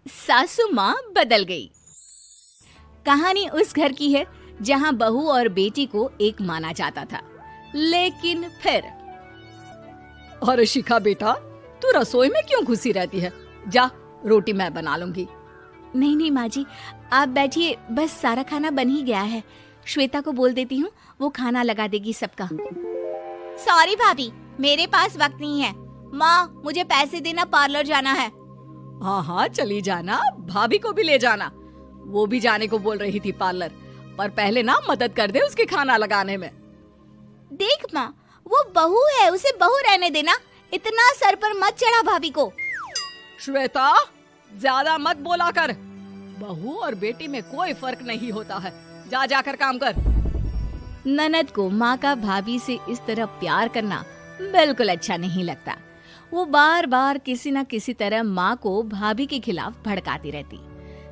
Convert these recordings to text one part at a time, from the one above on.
सासू माँ बदल गई। कहानी उस घर की है जहाँ बहू और बेटी को एक माना जाता था, लेकिन फिर अरे शिखा बेटा, तू रसोई में क्यों घुसी रहती है? जा, रोटी मैं बना लूंगी। नहीं नहीं माँ जी, आप बैठिए, बस सारा खाना बन ही गया है। श्वेता को बोल देती हूँ, वो खाना लगा देगी सबका। सॉरी भाभी, मेरे पास वक्त नहीं है। माँ, मुझे पैसे देना, पार्लर जाना है। हाँ हाँ चली जाना, भाभी को भी ले जाना। वो भी जाने को बोल रही थी पार्लर, पर पहले ना मदद कर दे उसके खाना लगाने में। देख माँ, वो बहू है, उसे बहू रहने देना, इतना सर पर मत चढ़ा भाभी को। श्वेता, ज्यादा मत बोला कर। बहू और बेटी में कोई फर्क नहीं होता है। जा जाकर काम कर। ननद को माँ का भाभी से इस तरह प्यार करना बिल्कुल अच्छा नहीं लगता। वो बार बार किसी न किसी तरह माँ को भाभी के खिलाफ भड़काती रहती,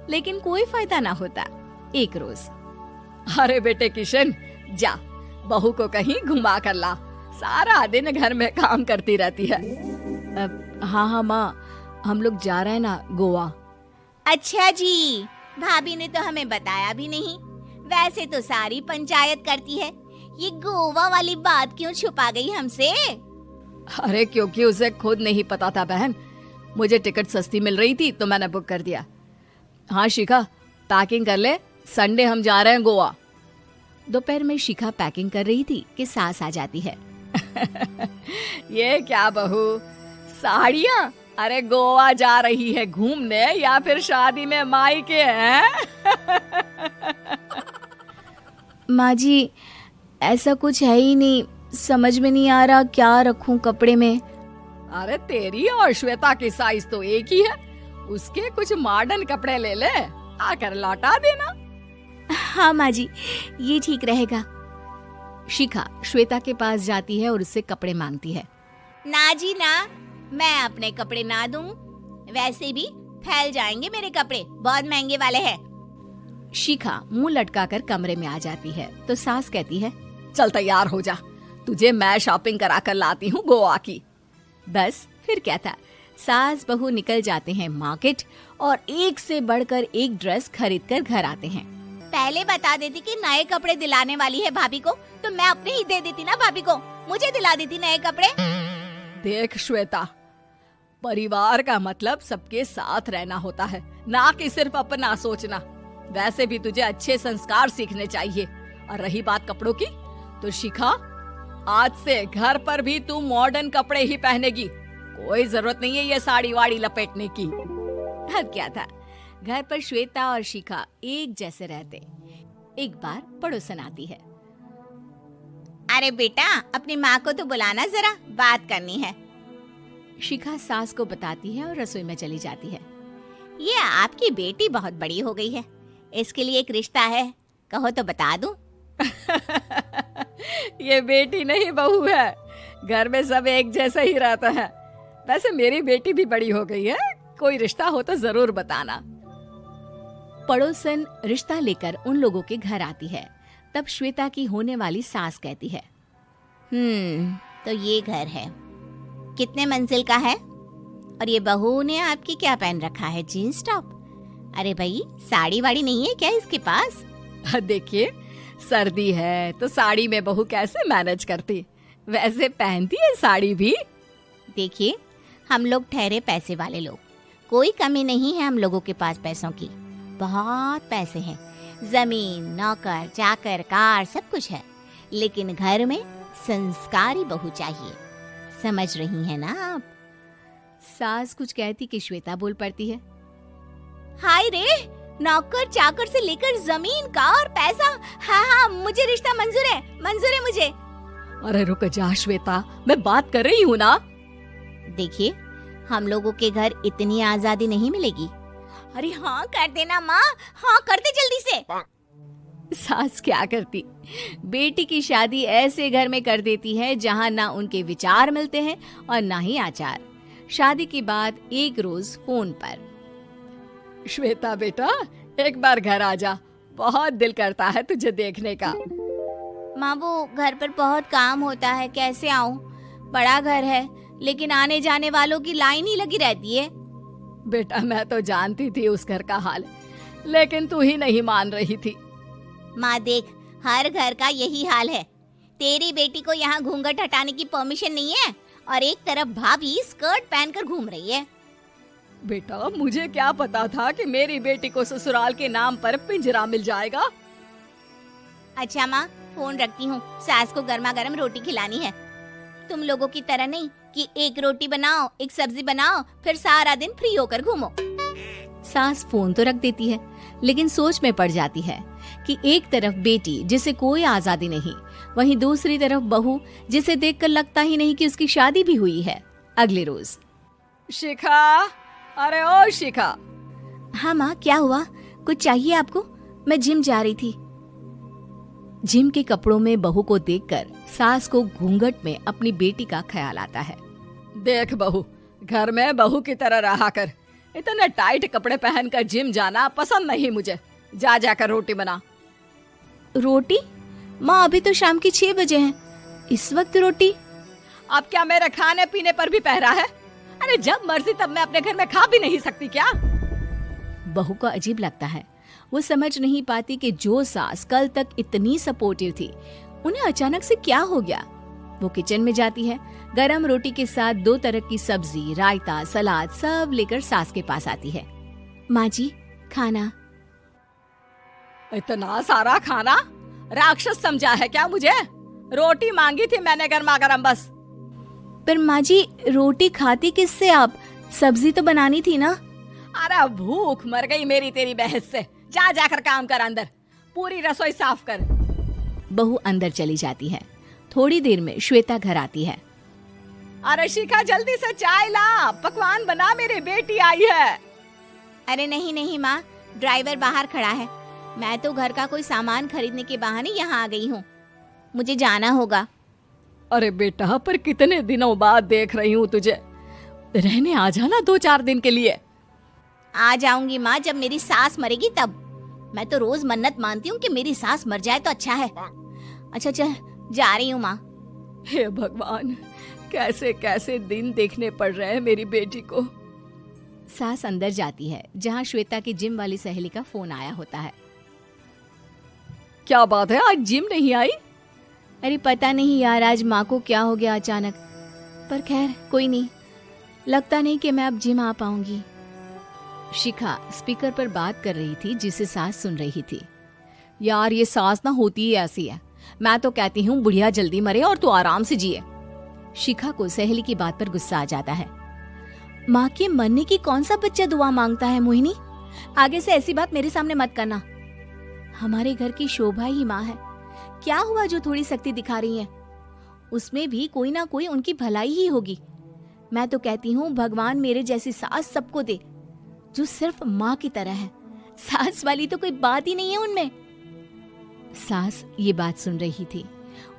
लेकिन कोई फायदा ना होता। एक रोज, अरे बेटे किशन, जा बहू को कहीं घुमा कर ला, सारा दिन घर में काम करती रहती है। हाँ हाँ माँ, हम लोग जा रहे हैं ना गोवा। अच्छा जी, भाभी ने तो हमें बताया भी नहीं। वैसे तो सारी पंचायत करती है, ये गोवा वाली बात क्यों छुपा गई हमसे? अरे क्योंकि उसे खुद नहीं पता था बहन। मुझे टिकट सस्ती मिल रही थी तो मैंने बुक कर दिया। हाँ शिखा, पैकिंग कर ले, संडे हम जा रहे हैं गोवा। दोपहर में शिखा पैकिंग कर रही थी कि सास आ जाती है। ये क्या बहू, साड़ियाँ? अरे गोवा जा रही है घूमने या फिर शादी में मायके हैं? माँ जी, ऐसा कुछ है ही नहीं, समझ में नहीं आ रहा क्या रखूं कपड़े में। अरे तेरी और श्वेता की साइज तो एक ही है, उसके कुछ मॉडर्न कपड़े ले ले, आकर लौटा देना। हाँ माँ जी, ये ठीक रहेगा। शिखा श्वेता के पास जाती है और उससे कपड़े मांगती है। ना जी ना, मैं अपने कपड़े ना दूं, वैसे भी फैल जाएंगे मेरे कपड़े, बहुत महंगे वाले हैं। शिखा मुंह लटकाकर कमरे में आ जाती है तो सास कहती है, चल तैयार हो जा, तुझे मैं शॉपिंग करा कर लाती हूँ गोवा की। बस फिर क्या था, सास बहू निकल जाते हैं मार्केट और एक से बढ़कर एक ड्रेस खरीद कर घर आते हैं। पहले बता देती कि नए कपड़े दिलाने वाली है भाभी को, तो मैं अपने ही दे देती ना भाभी को, मुझे दिला देती नए कपड़े। देख श्वेता, परिवार का मतलब सबके साथ रहना होता है, ना कि सिर्फ अपना सोचना। वैसे भी तुझे अच्छे संस्कार सीखने चाहिए। और रही बात कपड़ों की, तो शिखा, आज से घर पर भी तू मॉडर्न कपड़े ही पहनेगी। कोई जरूरत नहीं है ये साड़ी वाड़ी लपेटने की। अब क्या था, घर पर श्वेता और शिखा एक जैसे रहते। एक बार पड़ोसन आती है। अरे बेटा, अपनी माँ को तो बुलाना जरा, बात करनी है। शिखा सास को बताती है और रसोई में चली जाती है। ये आपकी बेटी बहुत बड़ी हो गई है, इसके लिए एक रिश्ता है, कहो तो बता दूं। ये बेटी नहीं बहू है, घर में सब एक जैसा ही रहता है। वैसे मेरी बेटी भी बड़ी हो गई है, कोई रिश्ता हो तो जरूर बताना। पड़ोसन रिश्ता लेकर उन लोगों के घर आती है। तब श्वेता की होने वाली सास कहती है, तो ये घर है, कितने मंजिल का है? और ये बहू ने आपकी क्या पहन रखा है, जीन्स टॉप? अरे भाई, साड़ी वाड़ी नहीं है क्या इसके पास? देखिए, सर्दी है तो साड़ी में बहू कैसे मैनेज करती, वैसे पहनती है साड़ी भी। देखिए, हम लोग ठहरे पैसे वाले लोग, कोई कमी नहीं है हम लोगों के पास पैसों की, बहुत पैसे हैं, जमीन, नौकर चाकर, कार, सब कुछ है, लेकिन घर में संस्कारी बहू चाहिए। समझ रही हैं ना आप? सास कुछ कहती कि श्वेता बोल पड़ती है, हाय रे, नौकर चाकर से लेकर जमीन, कार, पैसा, हाँ हाँ मुझे रिश्ता मंजूर है मुझे। अरे रुक जा श्वेता, मैं बात कर रही हूँ ना। देखिए, हम लोगों के घर इतनी आजादी नहीं मिलेगी। अरे हाँ कर देना माँ, हाँ कर दे जल्दी से। सास क्या करती, बेटी की शादी ऐसे घर में कर देती है जहाँ ना उनके विचार मिलते हैं और ना ही आचार। शादी के बाद एक रोज फोन पर, श्वेता बेटा, एक बार घर आ जा, बहुत दिल करता है तुझे देखने का। माँ, वो घर पर बहुत काम होता है, कैसे आऊँ? बड़ा घर है, लेकिन आने जाने वालों की लाइन ही लगी रहती है। बेटा मैं तो जानती थी उस घर का हाल, लेकिन तू ही नहीं मान रही थी। माँ देख, हर घर का यही हाल है। तेरी बेटी को यहाँ घूंघट हटाने की परमिशन नहीं है और एक तरफ भाभी स्कर्ट पहनकर घूम रही है। बेटा मुझे क्या पता था कि मेरी बेटी को ससुराल के नाम पर पिंजरा मिल जाएगा। अच्छा माँ, फोन रखती हूँ, सास को गर्मा गर्म रोटी खिलानी है। तुम लोगों की तरह नहीं कि एक रोटी बनाओ, एक सब्जी बनाओ, फिर सारा दिन फ्री होकर घूमो। सास फोन तो रख देती है, लेकिन सोच में पड़ जाती है कि एक तरफ बेटी जिसे कोई आजादी नहीं, वहीं दूसरी तरफ बहू जिसे देखकर लगता ही नहीं कि उसकी शादी भी हुई है। अगले रोज। शिखा, अरे ओ शिखा। हाँ माँ, क्या हुआ? कुछ चाहिए आपको? मैं जिम जा रही थी। जिम के कपड़ों में बहू को देखकर सास को घूंघट में अपनी बेटी का ख्याल आता है। देख बहू, घर में बहू की तरह रहा कर। इतने टाइट कपड़े पहनकर जिम जाना पसंद नहीं मुझे। जा जाकर रोटी बना। रोटी? माँ अभी तो शाम के 6 बजे हैं, इस वक्त रोटी? अब क्या मेरे खाने पीने पर भी पहरा है? अरे जब मर्जी तब मैं अपने घर में खा भी नहीं सकती क्या? बहू को अजीब लगता है। वो समझ नहीं पाती कि जो सास कल तक इतनी सपोर्टिव थी, उन्हें अचानक से क्या हो गया। वो किचन में जाती है, गरम रोटी के साथ 2 तरह की सब्जी, रायता, सलाद सब लेकर सास के पास आती है। माँ जी, खाना। इतना सारा खाना? राक्षस समझा है क्या मुझे? रोटी मांगी थी मैंने गर्मा गर्म बस। पर माँ जी, रोटी खाती किससे आप? सब्जी तो बनानी थी ना। अरे भूख मर गई मेरी तेरी बहस से। जा जाकर काम कर, अंदर पूरी रसोई साफ कर। बहू अंदर चली जाती है। थोड़ी देर में श्वेता घर आती है। अरे शिखा जल्दी से चाय ला, पकवान बना, मेरी बेटी आई है। अरे नहीं नहीं माँ, ड्राइवर बाहर खड़ा है। मैं तो घर का कोई सामान खरीदने के बहाने यहाँ आ गई हूँ, मुझे जाना होगा। अरे बेटा, पर कितने दिनों बाद देख रही हूँ तुझे, रहने आ जाना 2-4 दिन के लिए। आ जाऊंगी माँ, जब मेरी सास मरेगी तब। मैं तो रोज मन्नत मानती हूँ कि मेरी सास मर जाए तो अच्छा है। अच्छा चल, जा रही हूँ माँ। हे भगवान, कैसे कैसे दिन देखने पड़ रहे हैं मेरी बेटी को। सास अंदर जाती है, जहाँ श्वेता की जिम वाली सहेली का फोन आया होता है। क्या बात है, आज जिम नहीं आई? अरे पता नहीं यार, आज माँ को क्या हो गया अचानक। पर खैर कोई नहीं, लगता नहीं कि मैं अब जिम आ पाऊंगी। शिखा स्पीकर पर बात कर रही थी, जिसे सास सुन रही थी। यार ये सास ना होती ही ऐसी है। मैं तो कहती हूँ बुढ़िया जल्दी मरे और तू आराम से जिए। शिखा को सहेली की बात पर गुस्सा आ जाता है। माँ के मरने की कौन सा बच्चा दुआ मांगता है मोहिनी? आगे से ऐसी बात मेरे सामने मत करना। हमारे घर की शोभा ही माँ है। क्या हुआ जो थोड़ी सख्ती दिखा रही है? उसमें भी कोई ना कोई उनकी भलाई ही होगी। मैं तो कहती हूँ भगवान मेरे जैसी सास सबको दे, जो सिर्फ माँ की तरह है। सास वाली तो कोई बात ही नहीं है उनमें। सास ये बात सुन रही थी।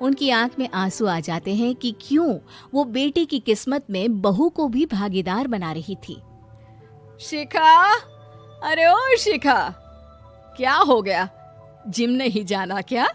उनकी आंख में आंसू आ जाते हैं कि क्यों वो बेटे की किस्मत में बहू को भी भागीदार बना रही थी। शिखा, अरे ओ शिखा, क्या हो गया? जिम नहीं जाना क्या?